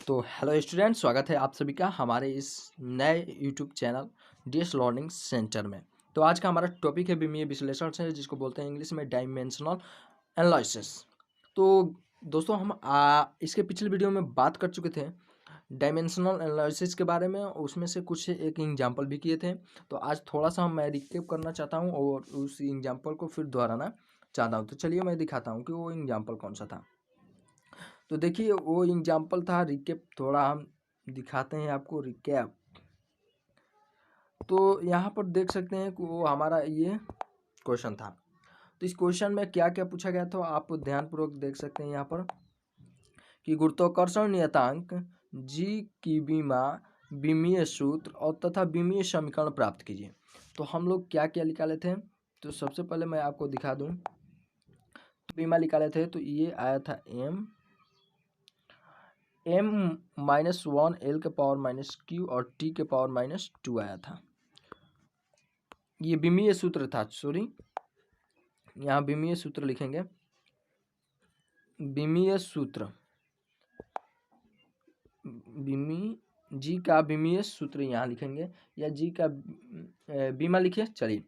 तो hello student, स्वागत है आप सभी का हमारे इस नए YouTube channel DS learning centre में। तो आज का हमारा टॉपिक है विमीय विश्लेषण से, जिसको बोलते हैं इंग्लिश में डायमेंशनल एनालिसिस। तो दोस्तों हम इसके पिछले वीडियो में बात कर चुके थे डायमेंशनल एनालिसिस के बारे में, उसमें से कुछ एक एग्जाम्पल भी किए थे। तो आज थोड़ा सा मैं रिकेप करना चाहता हूँ और उस एग्जाम्पल को फिर दोहराना चाहता हूँ। तो चलिए मैं दिखाता हूँ कि वो एग्जाम्पल कौन सा था। तो देखिए वो एग्जाम्पल था रिकेप, थोड़ा हम दिखाते हैं आपको रिकैप। तो यहाँ पर देख सकते हैं कि वो हमारा ये क्वेश्चन था। तो इस क्वेश्चन में क्या क्या पूछा गया था आप ध्यानपूर्वक देख सकते हैं यहाँ पर कि गुरुत्वाकर्षण नियतांक जी की विमीय सूत्र और तथा विमीय समीकरण प्राप्त कीजिए। तो हम लोग क्या क्या निकाले थे, तो सबसे पहले मैं आपको दिखा दूं। तो बीमा निकाले थे तो ये आया था m-1 l के पावर माइनस क्यू और t के पावर माइनस 2 आया था। ये विमीय सूत्र था, सॉरी यहाँ विमीय सूत्र लिखेंगे। विमीय सूत्र जी का विमीय सूत्र यहाँ लिखेंगे, या जी का बीमा लिखिए। चलिए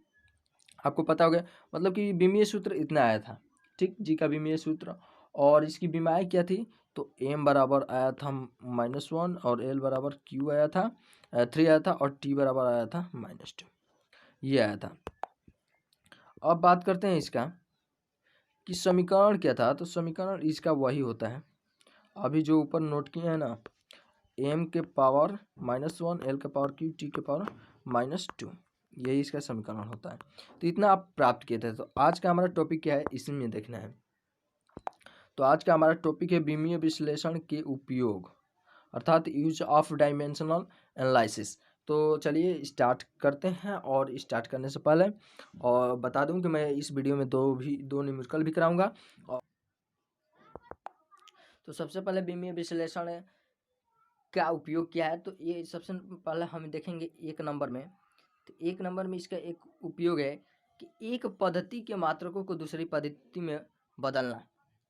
आपको पता हो गया, मतलब कि विमीय सूत्र इतना आया था, ठीक। जी का विमीय सूत्र और इसकी बीमाएं क्या थी, तो m बराबर आया था -1 और l बराबर q आया था 3 आया था और t बराबर आया था -2, ये आया था। अब बात करते हैं इसका कि समीकरण क्या था। तो समीकरण इसका वही होता है अभी जो ऊपर नोट किए हैं ना, m के पावर -1 l के पावर q t के पावर -2, यही इसका समीकरण होता है। तो इतना आप प्राप्त किए थे। तो आज का हमारा टॉपिक क्या है, इसी में देखना है। तो आज का हमारा टॉपिक है विमीय विश्लेषण के उपयोग, अर्थात यूज ऑफ डायमेंशनल एनालिसिस। तो चलिए स्टार्ट करते हैं। और स्टार्ट करने से पहले और बता दूं कि मैं इस वीडियो में दो न्यूमेरिकल भी कराऊंगा। और तो सबसे पहले विमीय विश्लेषण का उपयोग क्या है, तो ये सबसे पहले हम देखेंगे 1 नंबर में। तो 1 नंबर में इसका एक उपयोग है कि एक पद्धति के मात्रकों को दूसरी पद्धति में बदलना।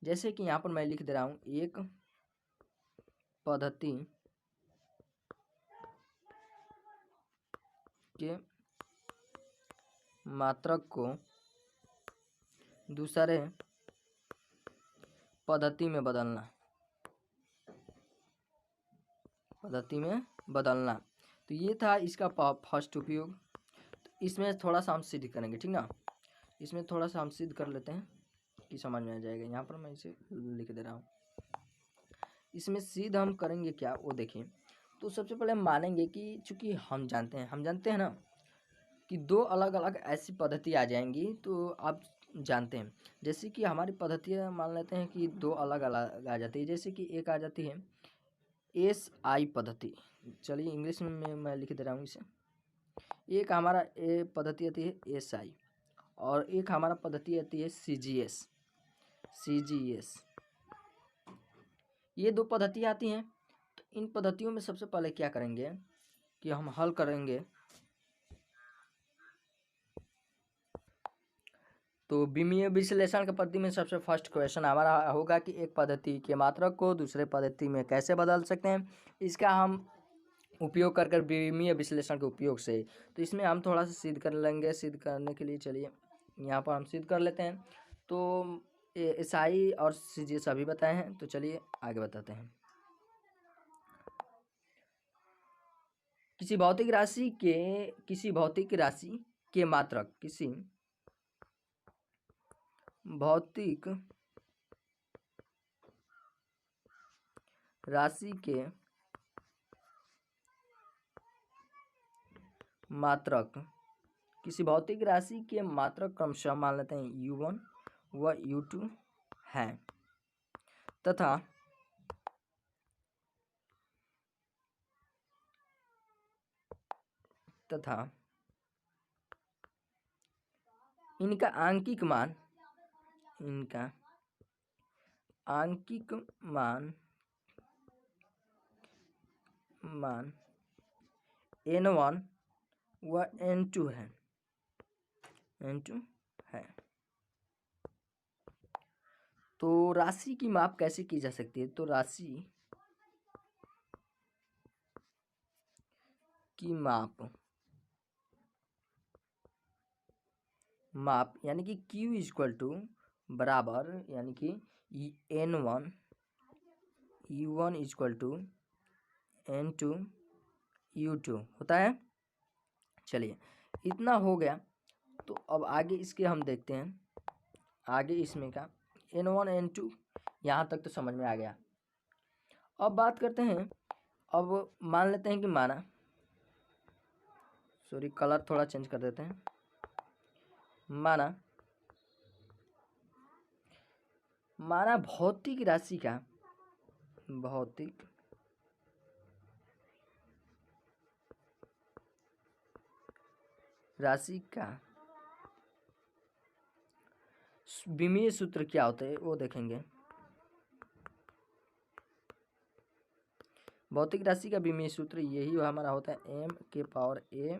जैसे कि यहाँ पर मैं लिख दे रहा हूँ, एक पद्धति के मात्रक को दूसरे पद्धति में बदलना। तो ये था इसका फर्स्ट उपयोग। तो इसमें थोड़ा सा हम सिद्ध करेंगे, ठीक ना। इसमें थोड़ा सा हम सिद्ध कर लेते हैं कि समझ में आ जाएगा। यहाँ पर मैं इसे लिख दे रहा हूँ। इसमें सिद्ध हम करेंगे क्या, वो देखिए। तो सबसे पहले हम मानेंगे कि चूंकि हम जानते हैं ना कि दो अलग अलग ऐसी पद्धति आ जाएंगी। तो आप जानते हैं, जैसे कि हमारी पद्धतियाँ मान लेते हैं कि दो अलग अलग आ जाती है। जैसे कि एक आ जाती है SI पद्धति। चलिए इंग्लिश में मैं लिख दे रहा हूँ इसे। एक हमारा पद्धति आती है SI और एक हमारा पद्धति आती है CGS। ये दो पद्धति आती हैं। तो इन पद्धतियों में सबसे पहले क्या करेंगे कि हम हल करेंगे। तो विमीय विश्लेषण के पद्धति में सबसे फर्स्ट क्वेश्चन हमारा होगा कि एक पद्धति के मात्रक को दूसरे पद्धति में कैसे बदल सकते हैं। इसका हम उपयोग कर विमीय विश्लेषण के उपयोग से, तो इसमें हम थोड़ा सा सिद्ध कर लेंगे। सिद्ध करने के लिए चलिए यहाँ पर हम सिद्ध कर लेते हैं। तो SI और CGS अभी बताए हैं, तो चलिए आगे बताते हैं। किसी भौतिक राशि के मात्रक भौतिक राशि के मात्रक क्रमशः मान लेते हैं U1 व U2 है, तथा इनका आंकिक मान N1 व N2 है। तो राशि की माप कैसे की जा सकती है, तो राशि की माप यानी कि Q इक्वल टू बराबर यानी कि N1 U1 equal to N2 U2 होता है। चलिए इतना हो गया, तो अब आगे इसके हम देखते हैं, आगे इसमें का N1 N2 यहाँ तक तो समझ में आ गया। अब बात करते हैं, अब मान लेते हैं कि सॉरी कलर थोड़ा चेंज कर देते हैं, माना भौतिक राशि का विमीय सूत्र क्या होता है वो देखेंगे। भौतिक राशि का विमीय सूत्र यही हमारा होता है m के पावर a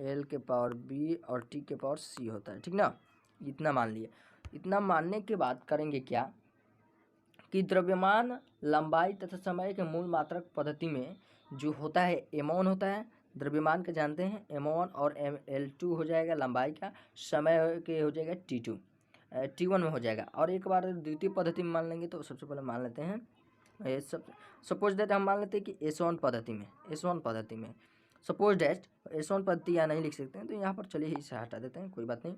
l के पावर b और t के पावर c होता है, ठीक ना। इतना मान लिए। इतना मानने के बाद करेंगे क्या कि द्रव्यमान, लंबाई तथा समय के मूल मात्रक पद्धति में जो होता है m1 होता है, द्रव्यमान का जानते हैं m1 और l2 हो जाएगा लंबाई का, समय के हो जाएगा t2 t1 में हो जाएगा। और एक बार द्वितीय पद्धति में मान लेंगे तो सबसे पहले मान लेते हैं सपोज दैट हम मान लेते हैं कि S1 पद्धति में सपोज दैट S1 पद्धति या नहीं लिख सकते हैं तो यहाँ पर चलिए इसे हटा देते हैं, कोई बात नहीं।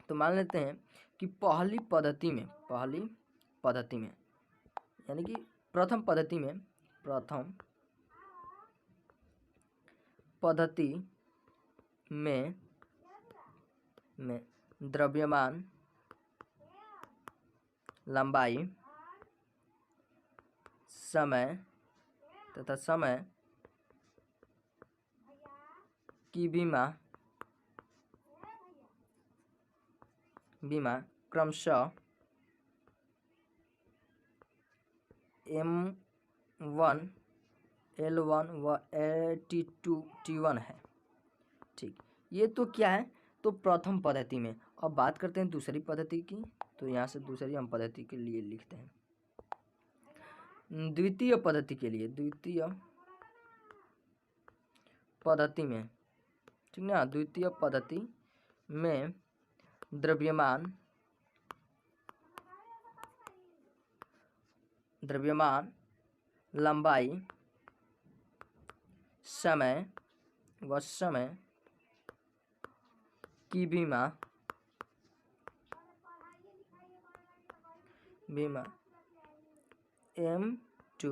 तो मान लेते हैं कि पहली पद्धति में यानी कि प्रथम पद्धति में द्रव्यमान, लंबाई, समय तथा समय की विमा क्रमशः M1 L1 व T1 है, ठीक। ये तो क्या है, तो प्रथम पद्धति में। अब बात करते हैं दूसरी पद्धति की, तो यहाँ से दूसरी हम पद्धति के लिए लिखते हैं। द्वितीय पद्धति में, ठीक ना। द्वितीय पद्धति में द्रव्यमान, लंबाई, समय की विमा M2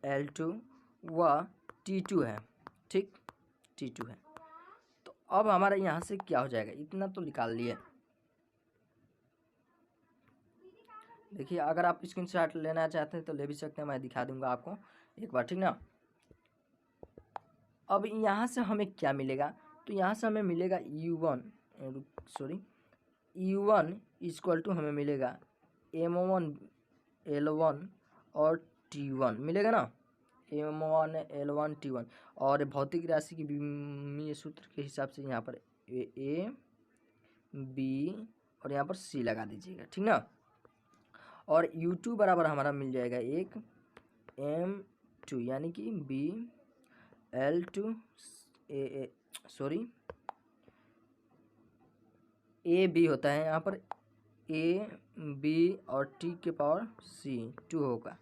L2 व T2 है, ठीक, T2 है। तो अब हमारा यहाँ से क्या हो जाएगा, इतना तो निकाल लिए। देखिए अगर आप स्क्रीनशॉट लेना चाहते हैं तो ले भी सकते हैं, मैं दिखा दूंगा आपको एक बार, ठीक ना। अब यहाँ से हमें क्या मिलेगा, तो यहाँ से हमें मिलेगा U1 इक्वल टू हमें मिलेगा M1 L1 और T1 मिलेगा ना, M1 L1 T1। और भौतिक राशि की विमीय सूत्र के हिसाब से यहाँ पर A B और यहाँ पर C लगा दीजिएगा, ठीक ना। और U2 बराबर हमारा मिल जाएगा एक M2 यानी कि B L2 A B होता है यहाँ पर A B और T के पावर C 2 होगा।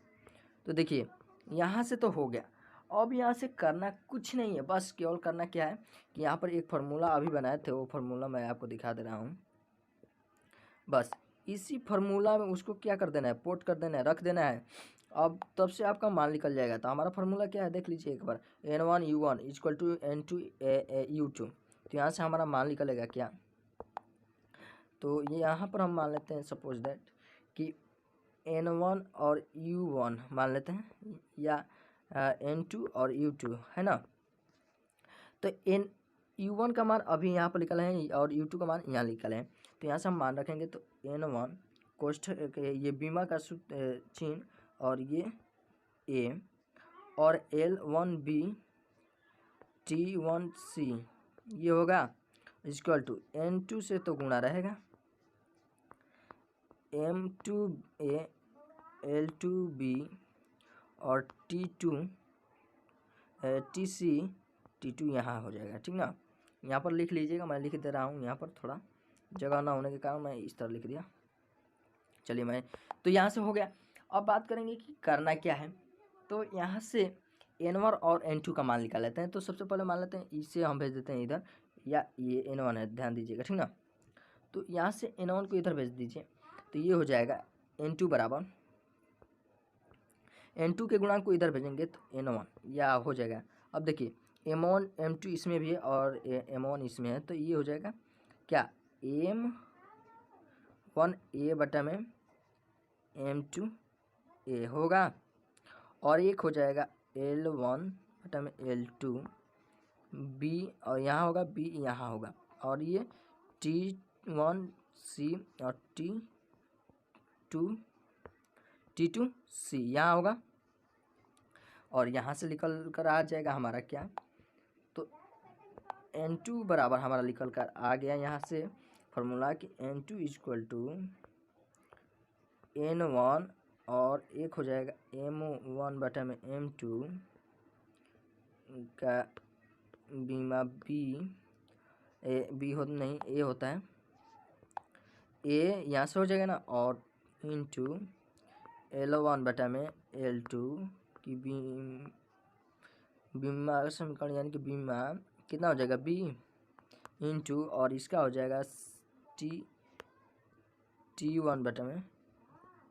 तो देखिए यहाँ से तो हो गया। अब यहाँ से करना कुछ नहीं है, बस केवल करना क्या है कि यहाँ पर एक फार्मूला अभी बनाए थे, वो फार्मूला मैं आपको दिखा दे रहा हूँ। बस इसी फार्मूला में उसको क्या कर देना है, पोट कर देना है, रख देना है। अब तब से आपका मान निकल जाएगा। तो हमारा फार्मूला क्या है देख लीजिए एक बार, N1 U1 equal to N2 U2। तो यहाँ से हमारा मान निकलेगा क्या, तो ये यहाँ पर हम मान लेते हैं सपोज दैट कि N1 और U1 मान लेते हैं, या N2 और U2 है ना। तो U1 का मान अभी यहाँ पर निकला है और U2 का मान यहाँ निकला है। तो यहाँ से हम मान रखेंगे तो N1 कोष्ठक ये बीमा का चिन्ह और ये A और L1B T1C ये होगा इक्वल टू N2 से तो गुणा रहेगा M2A L2B और T2 TC T2 यहाँ हो जाएगा, ठीक ना। यहाँ पर लिख लीजिएगा, मैं लिख दे रहा हूँ, यहाँ पर थोड़ा जगह ना होने के कारण मैं इस तरह लिख दिया। चलिए मैं तो यहाँ से हो गया। अब बात करेंगे कि करना क्या है। तो यहाँ से N1 और N2 का मान निकाल लेते हैं। तो सबसे पहले मान लेते हैं इसे हम भेज देते हैं इधर, या ये N1 है, ध्यान दीजिएगा, ठीक ना। तो यहाँ से N1 को इधर भेज दीजिए, तो ये हो जाएगा N2 बराबर N2 के गुणांक को इधर भेजेंगे तो N1 या हो जाएगा। अब देखिए M1 M2 इसमें भी है और M1 इसमें है, तो ये हो जाएगा क्या, M1 A बटा में M2 A होगा, और एक हो जाएगा L1 बटा में L2 B, और यहाँ होगा B यहाँ होगा, और ये T1 C और T2 C यहाँ होगा, और यहाँ से निकल कर आ जाएगा हमारा क्या, तो N2 बराबर हमारा निकल कर आ गया यहाँ से फॉर्मूला कि N2 इक्वल टू N1, और एक हो जाएगा M1 बटा में M2 का बीमा बी हो नहीं ए होता है, ए यहाँ से हो जाएगा ना, और इंटू L1 बटा में L2 की बीमा समीकरण, यानी कि बीमा कितना हो जाएगा बी इंटू, और इसका हो जाएगा T1 बटा में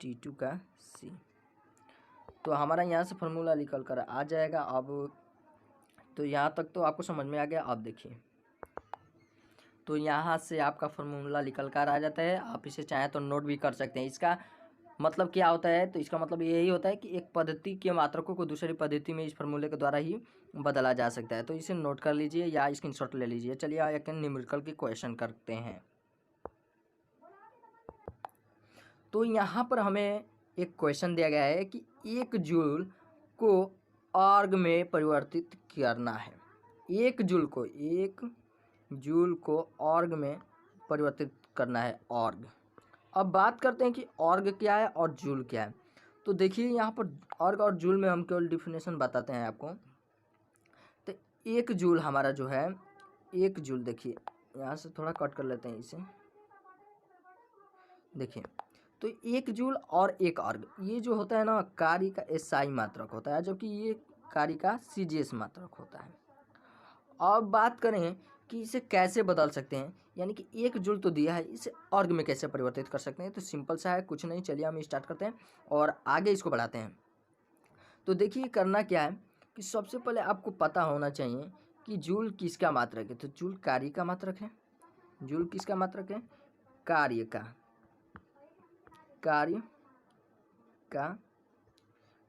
T2 का C। तो हमारा यहाँ से फॉर्मूला निकल कर आ जाएगा। अब तो यहाँ तक तो आपको समझ में आ गया। अब देखिए, तो यहाँ से आपका फॉर्मूला निकल कर आ जाता है। आप इसे चाहें तो नोट भी कर सकते हैं। इसका मतलब क्या होता है, तो इसका मतलब यही होता है कि एक पद्धति के मात्रकों को दूसरी पद्धति में इस फॉर्मूले के द्वारा ही बदला जा सकता है। तो इसे नोट कर लीजिए या स्क्रीनशॉट ले लीजिए। चलिए एक न्यूमेरिकल के क्वेश्चन करते हैं। तो यहाँ पर हमें एक क्वेश्चन दिया गया है कि 1 जूल को आर्ग में परिवर्तित करना है। 1 जूल को आर्ग में परिवर्तित करना है, आर्ग। अब बात करते हैं कि आर्ग क्या है और जूल क्या है। तो देखिए यहाँ पर आर्ग और जूल में हम केवल डिफिनेशन बताते हैं आपको। तो 1 जूल हमारा जो है, 1 जूल देखिए यहाँ से थोड़ा कट कर लेते हैं इसे, देखिए तो 1 जूल और 1 आर्ग, ये जो होता है ना कार्य का एसआई मात्रक होता है, जबकि ये कार्य का सीजीएस मात्रक होता है। अब बात करें कि इसे कैसे बदल सकते हैं, यानी कि 1 जूल तो दिया है, इसे आर्ग में कैसे परिवर्तित कर सकते हैं। तो सिंपल सा है, कुछ नहीं, चलिए हम स्टार्ट करते हैं और आगे इसको बढ़ाते हैं। तो देखिए करना क्या है कि सबसे पहले आपको पता होना चाहिए कि जूल किसका मात्रक है। तो जूल कार्य का मात्रक है। जूल किसका मात्रक है, कार्य का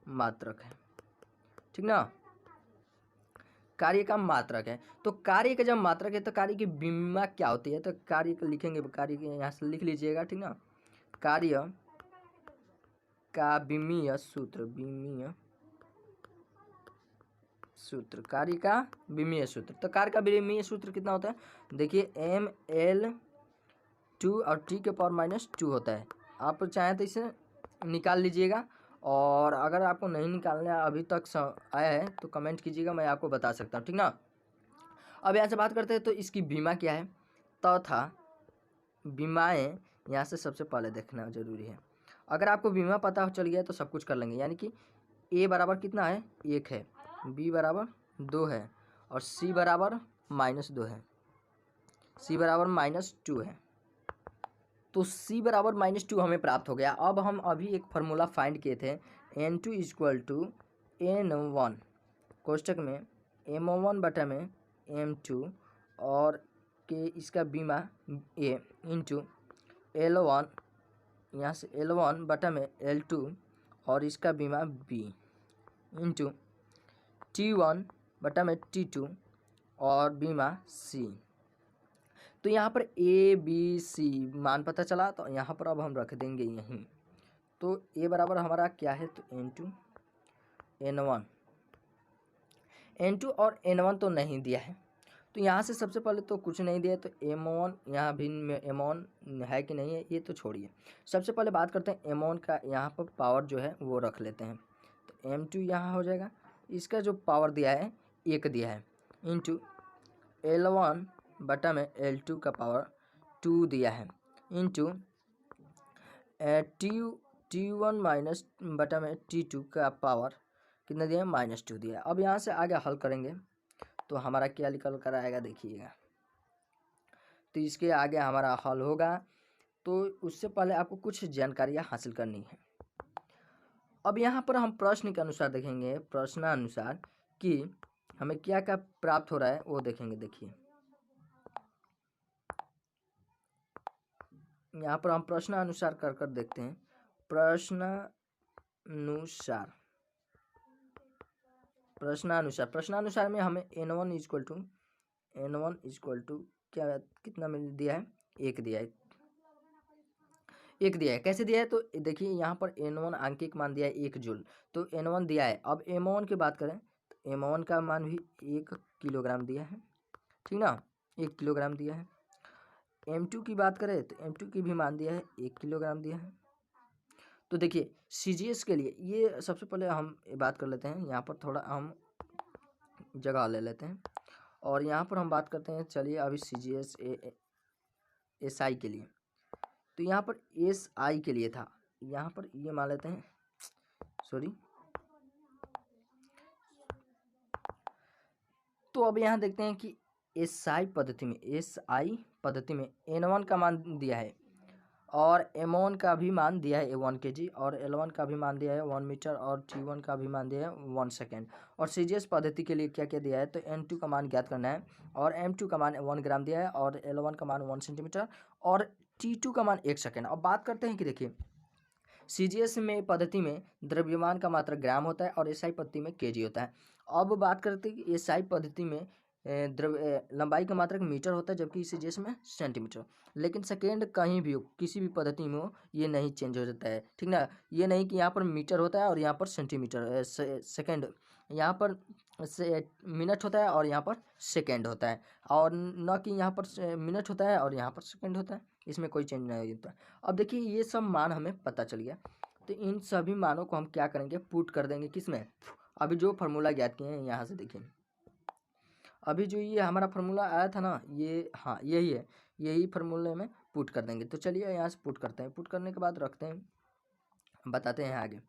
मात्रक है, ठीक ना, कार्य का मात्रक है। तो कार्य का जब मात्रक है तो कार्य की बीमा क्या होती है, तो कार्य को लिखेंगे, कार्य के यहाँ से लिख लीजिएगा, ठीक ना। कार्य का विमीय सूत्र, कार्य का विमीय सूत्र। तो कार्य का विमीय सूत्र कितना होता है, देखिए ML2 और T के पावर -2 होता है। आप चाहें तो इसे निकाल लीजिएगा, और अगर आपको नहीं निकालना अभी तक आया है तो कमेंट कीजिएगा, मैं आपको बता सकता हूँ, ठीक ना। अब यहाँ से बात करते हैं तो इसकी बीमा क्या है, तथा बीमाएँ यहाँ से सबसे पहले देखना जरूरी है। अगर आपको बीमा पता चल गया तो सब कुछ कर लेंगे, यानी कि A बराबर कितना है, 1 है, B बराबर 2 है, और C बराबर -2 है, C बराबर -2 है। तो C बराबर -2 हमें प्राप्त हो गया। अब हम अभी एक फार्मूला फाइंड किए थे, N2 इक्वल टू N1 कोष्टक में M1 बटा में M2 और के इसका बीमा A इंटू L1, यहाँ से L1 बटा में L2 और इसका बीमा B इंटू T1 बटा में T2 और बीमा C। तो यहाँ पर A B C मान पता चला, तो यहाँ पर अब हम रख देंगे यहीं। तो A बराबर हमारा क्या है, तो N2 और N1 तो नहीं दिया है, तो यहाँ से सबसे पहले तो कुछ नहीं दिया, तो M1 यहाँ भी M1 है कि नहीं है ये तो छोड़िए। सबसे पहले बात करते हैं M1 का, यहाँ पर पावर जो है वो रख लेते हैं। तो M2 यहाँ हो जाएगा, इसका जो पावर दिया है 1 दिया है, इंटू L1 बटा में L2 का पावर 2 दिया है इंटू T1 माइनस बटा में T2 का पावर कितना दिया है -2 दिया है। अब यहाँ से आगे हल करेंगे तो हमारा क्या निकल कर आएगा देखिएगा। तो इसके आगे हमारा हल होगा, तो उससे पहले आपको कुछ जानकारियाँ हासिल करनी है। अब यहाँ पर हम प्रश्न के अनुसार देखेंगे, प्रश्नानुसार कि हमें क्या क्या प्राप्त हो रहा है वो देखेंगे। देखिए यहाँ पर हम प्रश्नानुसार कर कर देखते हैं। प्रश्नानुसार में हमें n1 इक्वल टू क्या कितना मिल दिया है, 1 दिया है। कैसे दिया है तो देखिए यहाँ पर n1 आंकिक मान दिया है 1 जूल, तो n1 दिया है। अब m1 की बात करें तो m1 का मान भी 1 किलोग्राम दिया है, ठीक ना, 1 किलोग्राम दिया है। m2 की बात करें तो m2 की भी मान दिया है 1 किलोग्राम दिया है। तो देखिए CGS के लिए ये सबसे पहले हम बात कर लेते हैं, यहाँ पर थोड़ा हम जगह ले लेते हैं और यहाँ पर हम बात करते हैं। चलिए अभी CGS SI के लिए, तो यहाँ पर SI के लिए था, यहाँ पर ये मान लेते हैं, सॉरी। तो अब यहाँ देखते हैं कि SI पद्धति में N1 का मान दिया है और M1 का भी मान दिया है 1 kg और L1 का भी मान दिया है 1 मीटर और T1 का भी मान दिया है 1 सेकेंड। और CGS पद्धति के लिए क्या क्या दिया है तो N2 का मान ज्ञात करना है और M2 का मान 1 ग्राम दिया है और L1 का मान 1 सेंटीमीटर और T2 का मान 1 सेकेंड। अब बात करते हैं कि देखिए CGS में पद्धति में द्रव्यमान का मात्रा ग्राम होता है और SI पद्धति में kg होता है। अब बात करते हैं कि SI पद्धति में लंबाई का मात्रक मीटर होता है जबकि CGS में सेंटीमीटर। लेकिन सेकेंड कहीं भी हो, किसी भी पद्धति में हो, ये नहीं चेंज हो जाता है, ठीक ना। ये नहीं कि यहाँ पर मीटर होता है और यहाँ पर सेंटीमीटर सेकेंड, यहाँ पर मिनट होता है और यहाँ पर सेकेंड होता है, और न कि यहाँ पर मिनट होता है और यहाँ पर सेकेंड होता है, इसमें कोई चेंज नहीं होता। अब देखिए ये सब मान हमें पता चल गया, तो इन सभी मानों को हम क्या करेंगे, पुट कर देंगे किसमें, अभी जो फार्मूला ज्ञात किए हैं यहाँ से देखिए। अभी जो ये हमारा फार्मूला आया था ना, ये हाँ यही है, यही फार्मूले में पुट कर देंगे। तो चलिए यहाँ से पुट करते हैं, पुट करने के बाद रखते हैं, बताते हैं आगे।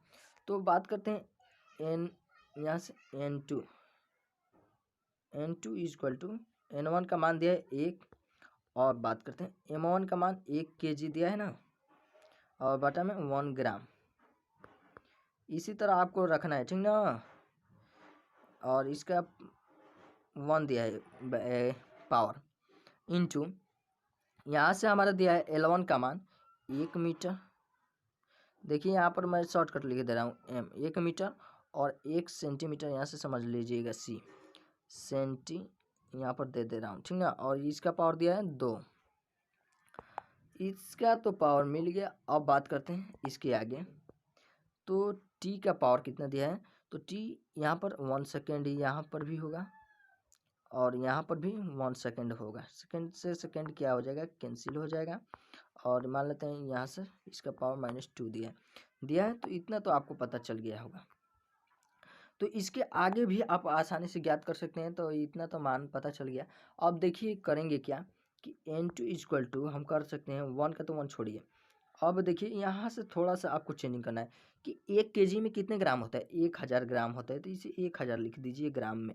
तो बात करते हैं यहाँ से N2 इक्वल टू N1 का मान दिया है 1 और बात करते हैं M1 का मान 1 kg दिया है ना और बटा में 1 ग्राम, इसी तरह आपको रखना है, ठीक ना। और इसका 1 दिया है पावर इंटू यहाँ से हमारा दिया है L1 का मान 1 मीटर। देखिए यहाँ पर मैं शॉर्टकट लिख दे रहा हूँ, M 1 मीटर और 1 सेंटीमीटर, यहाँ से समझ लीजिएगा C सेंटी यहाँ पर दे रहा हूँ, ठीक ना। और इसका पावर दिया है 2, इसका तो पावर मिल गया। अब बात करते हैं इसके आगे, तो T का पावर कितना दिया है, तो T यहाँ पर 1 सेकेंड यहाँ पर भी होगा और यहाँ पर भी 1 सेकेंड होगा। सेकेंड से सेकेंड क्या हो जाएगा, कैंसिल हो जाएगा। और मान लेते हैं यहाँ से इसका पावर -2 दिया है, तो इतना तो आपको पता चल गया होगा। तो इसके आगे भी आप आसानी से ज्ञात कर सकते हैं, तो इतना तो मान पता चल गया। अब देखिए करेंगे क्या कि N2 इक्वल टू हम कर सकते हैं 1 का तो 1 छोड़िए। अब देखिए यहाँ से थोड़ा सा आपको चेंजिंग करना है कि 1 kg में कितने ग्राम होता है, 1000 ग्राम होता है, तो इसे 1000 लिख दीजिए ग्राम में,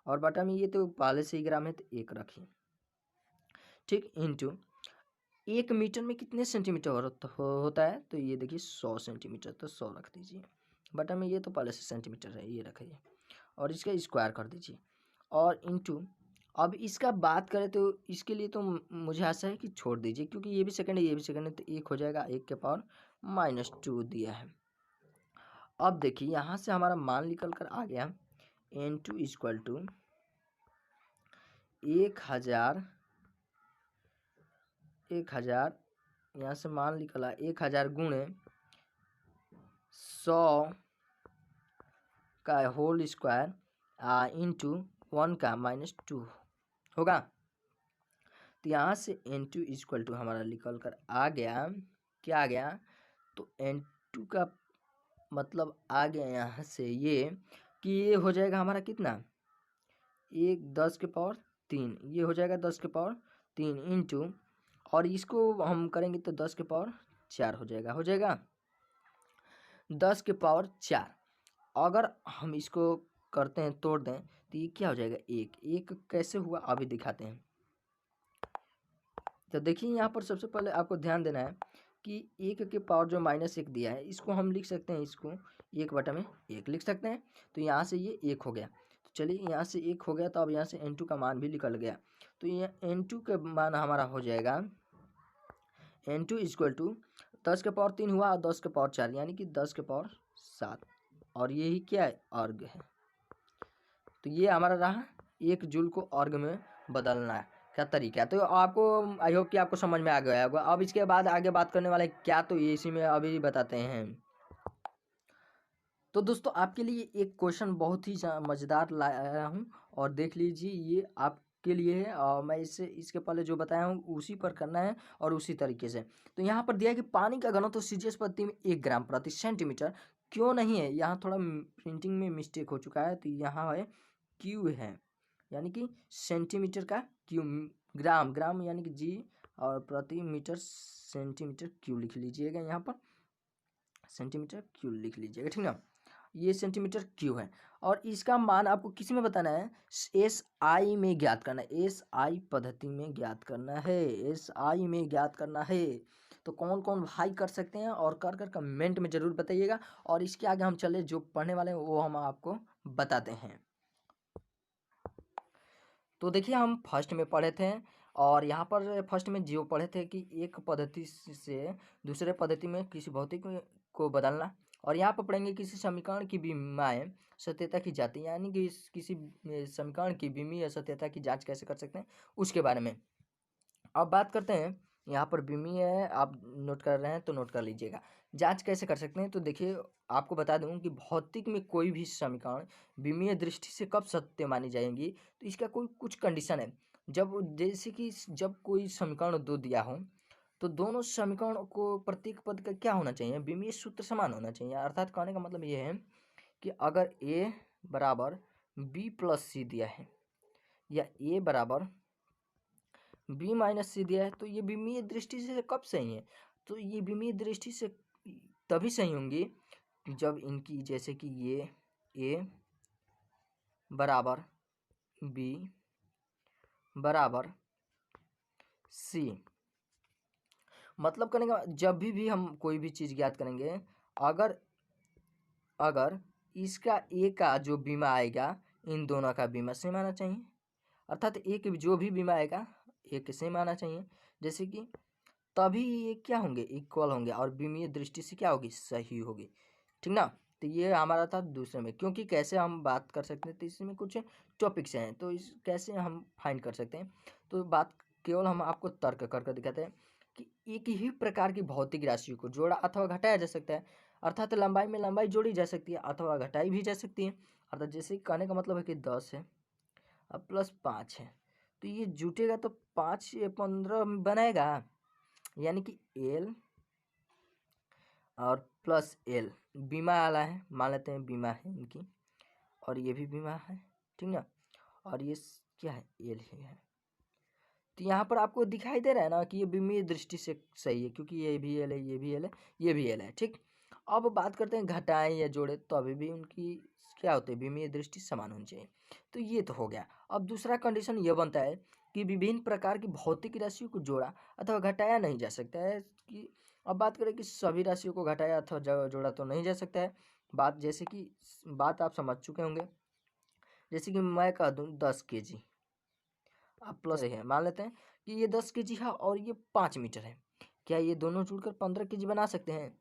और बटा में ये तो पहले से ही ग्राम है तो 1 रखिए, ठीक। इंटू 1 मीटर में कितने सेंटीमीटर होता है, तो ये देखिए 100 सेंटीमीटर, तो 100 रख दीजिए, बटा में ये तो पहले से सेंटीमीटर है, ये रखिए और इसका स्क्वायर कर दीजिए और इंटू। अब इसका बात करें तो इसके लिए तो मुझे आशा है कि छोड़ दीजिए, क्योंकि ये भी सेकंड है ये भी सेकंड है, तो 1 हो जाएगा, 1 के पावर -2 दिया है। अब देखिए यहाँ से हमारा मान निकल कर आ गया N2 इक्वल टू 1000 यहाँ से मान निकला 1000 गुणे 100 का होल स्क्वायर इंटू 1 का -2 होगा। तो यहाँ से N2 इक्वल टू हमारा निकल कर आ गया, क्या आ गया, तो N2 का मतलब आ गया यहाँ से ये कि ये हो जाएगा हमारा कितना, एक 10 के पावर 3, ये हो जाएगा 10 के पावर 3 इंटू, और इसको हम करेंगे तो 10 के पावर 4 हो जाएगा 10 के पावर 4। अगर हम इसको करते हैं, तोड़ दें, तो ये क्या हो जाएगा, एक कैसे हुआ अभी दिखाते हैं। तो देखिए यहाँ पर सबसे पहले आपको ध्यान देना है कि 1 के पावर जो -1 दिया है, इसको हम लिख सकते हैं, इसको 1/1 लिख सकते हैं। तो यहाँ से ये 1 हो गया। तो चलिए यहाँ से 1 हो गया, तो अब यहाँ से n2 का मान भी निकल गया। तो ये n2 का मान हमारा हो जाएगा n2 इक्वल टू 10 के पावर 3 हुआ और 10 के पावर 4, यानी कि 10 के पावर 7। और यही क्या है, अर्ग है। तो ये हमारा रहा 1 जूल को अर्ग में बदलना का तरीका है। तो आपको, आई होप कि आपको समझ में आ गया होगा। अब इसके बाद आगे बात करने वाले क्या, तो ये इसी में अभी बताते हैं। तो दोस्तों आपके लिए एक क्वेश्चन बहुत ही मज़ेदार लाया हूँ, और देख लीजिए, ये आपके लिए है। और मैं इसके पहले जो बताया हूँ उसी पर करना है और उसी तरीके से। तो यहाँ पर दिया है कि पानी का घनत्व सीजीएस प्रति में 1 ग्राम प्रति सेंटीमीटर क्यों नहीं है। यहाँ थोड़ा प्रिंटिंग में मिस्टेक हो चुका है, तो यहाँ है क्यू है, यानी कि सेंटीमीटर का क्यू, ग्राम यानी कि जी, और प्रति मीटर सेंटीमीटर क्यू लिख लीजिएगा, यहाँ पर सेंटीमीटर क्यू लिख लीजिएगा, ठीक ना। ये सेंटीमीटर क्यू है, और इसका मान आपको किसी में बताना है, SI में ज्ञात करना है, SI पद्धति में ज्ञात करना है, SI में ज्ञात करना है। तो कौन कौन भाई कर सकते हैं, और कर कमेंट में ज़रूर बताइएगा। और इसके आगे हम चले, जो पढ़ने वाले हैं वो हम आपको बताते हैं। तो देखिए हम फर्स्ट में पढ़े थे, और यहाँ पर फर्स्ट में जो पढ़े थे कि एक पद्धति से दूसरे पद्धति में किसी भौतिक को बदलना, और यहाँ पर पढ़ेंगे किसी समीकरण की विमीय सत्यता की जाति, यानी कि किसी समीकरण की विमीय सत्यता की जांच कैसे कर सकते हैं उसके बारे में। अब बात करते हैं, यहाँ पर विमीय है, आप नोट कर रहे हैं तो नोट कर लीजिएगा। जांच कैसे कर सकते हैं, तो देखिए आपको बता दूं कि भौतिक में कोई भी समीकरण विमीय दृष्टि से कब सत्य मानी जाएंगी, तो इसका कुछ कंडीशन है। जब, जैसे कि जब कोई समीकरण दो दिया हो, तो दोनों समीकरण को प्रत्येक पद का क्या होना चाहिए, विमीय सूत्र समान होना चाहिए। अर्थात कहने का मतलब ये है कि अगर a बराबर b प्लस सी दिया है, या a बराबर b माइनस सी दिया है, तो ये विमीय दृष्टि से कब सही है, तो ये विमीय दृष्टि से तभी सही होंगी जब इनकी, जैसे कि ये a बराबर b बराबर c, मतलब करने का जब भी हम कोई भी चीज़ ज्ञात करेंगे, अगर इसका a का जो बीमा आएगा, इन दोनों का बीमा सेम आना चाहिए। अर्थात एक जो भी बीमा आएगा एक सेम आना चाहिए, जैसे कि तभी ये क्या होंगे, इक्वल होंगे, और विमीय दृष्टि से क्या होगी, सही होगी, ठीक ना। तो ये हमारा था दूसरे में। क्योंकि कैसे हम बात कर सकते हैं, तो इसमें कुछ टॉपिक्स हैं, तो इस कैसे हम फाइंड कर सकते हैं, तो बात केवल हम आपको तर्क कर दिखाते हैं कि एक ही प्रकार की भौतिक राशियों को जोड़ा अथवा घटाया जा सकता है। अर्थात लंबाई में लंबाई जोड़ी जा सकती है अथवा घटाई भी जा सकती है। अर्थात जैसे कहने का मतलब है कि 10 है अब प्लस 5 है, तो ये जुटेगा तो 5 से 15 बनाएगा, यानी कि एल और प्लस एल बीमा वाला है, मान लेते हैं बीमा है इनकी, और ये भी बीमा है, ठीक ना। और ये क्या है, एल ही है। तो यहाँ पर आपको दिखाई दे रहा है ना कि ये विमीय दृष्टि से सही है, क्योंकि ये भी एल है, ये भी एल है, ये भी एल है, ठीक। अब बात करते हैं घटाएं या जोड़े, तो अभी भी उनकी क्या होते हैं, विमीय दृष्टि समान होनी चाहिए। तो ये तो हो गया। अब दूसरा कंडीशन ये बनता है कि विभिन्न प्रकार की भौतिक राशियों को जोड़ा अथवा घटाया नहीं जा सकता है। कि अब बात करें कि सभी राशियों को घटाया अथवा जोड़ा तो नहीं जा सकता है। बात जैसे कि बात आप समझ चुके होंगे, जैसे कि मैं कह दूँ 10 kg, अब प्लस है, मान लेते हैं कि ये 10 kg है और ये 5 मीटर है, क्या ये दोनों जुड़कर 15 kg बना सकते हैं,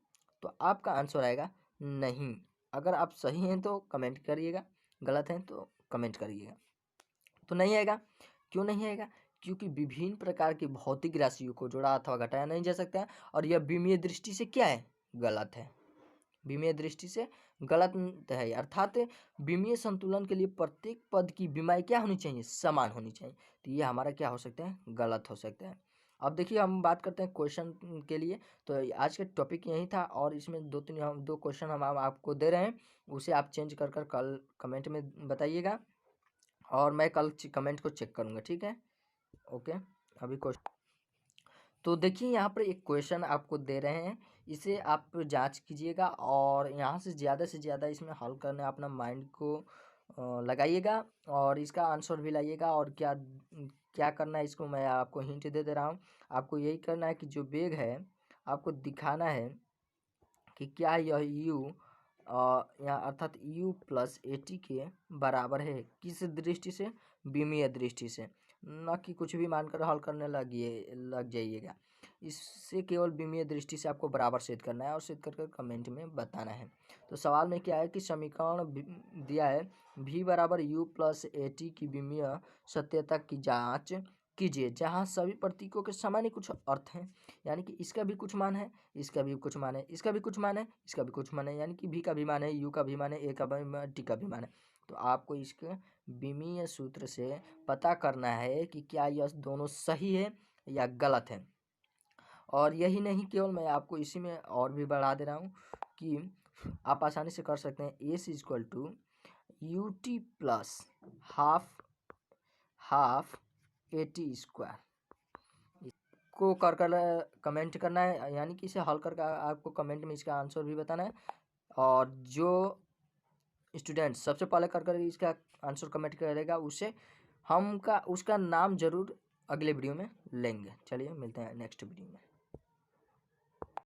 तो आपका आंसर आएगा नहीं। अगर आप सही हैं तो कमेंट करिएगा, गलत हैं तो कमेंट करिएगा। तो नहीं आएगा, क्यों नहीं आएगा, क्योंकि विभिन्न प्रकार की भौतिक राशियों को जोड़ा अथवा घटाया नहीं जा सकता है, और यह विमीय दृष्टि से क्या है, गलत है, विमीय दृष्टि से गलत है। अर्थात विमीय संतुलन के लिए प्रत्येक पद की विमाएँ क्या होनी चाहिए, समान होनी चाहिए। तो ये हमारा क्या हो सकता है, गलत हो सकता है। अब देखिए हम बात करते हैं क्वेश्चन के लिए। तो आज का टॉपिक यही था, और इसमें दो क्वेश्चन हम आपको दे रहे हैं, उसे आप चेंज कर कल कमेंट में बताइएगा। और मैं कल कमेंट को चेक करूँगा, ठीक है। ओके, अभी क्वेश्चन तो देखिए यहाँ पर एक क्वेश्चन आपको दे रहे हैं, इसे आप जांच कीजिएगा और यहाँ से ज़्यादा इसमें हल करने अपना माइंड को लगाइएगा और इसका आंसर भी लाइएगा। और क्या क्या करना है इसको मैं आपको हिंट दे रहा हूँ। आपको यही करना है कि जो वेग है आपको दिखाना है कि क्या यह u यहाँ अर्थात u प्लस AT के बराबर है, किस दृष्टि से, विमीय दृष्टि से, न कि कुछ भी मानकर हल करने लग जाइएगा। इससे केवल विमीय दृष्टि से आपको बराबर सिद्ध करना है और सिद्ध कर कमेंट में बताना है। तो सवाल में क्या है कि समीकरण दिया है v बराबर u प्लस AT की विमीय सत्यता की जांच कीजिए जहां सभी प्रतीकों के समान ही कुछ अर्थ हैं, यानी कि इसका भी कुछ मान है, इसका भी कुछ मान है, इसका भी कुछ मान है, इसका भी कुछ मान है, यानी कि v का भी मान है, u का भी मान है, a का भी मान, t का भी मान है। तो आपको इसके विमीय सूत्र से पता करना है कि क्या यह दोनों सही है या गलत है। और यही नहीं, केवल मैं आपको इसी में और भी बढ़ा दे रहा हूँ कि आप आसानी से कर सकते हैं S equal to U T plus half AT square को कर कमेंट करना है, यानी कि इसे हल करके आपको कमेंट में इसका आंसर भी बताना है। और जो स्टूडेंट सबसे पहले कर इसका आंसर कमेंट करेगा उसका नाम जरूर अगले वीडियो में लेंगे। चलिए मिलते हैं नेक्स्ट वीडियो में।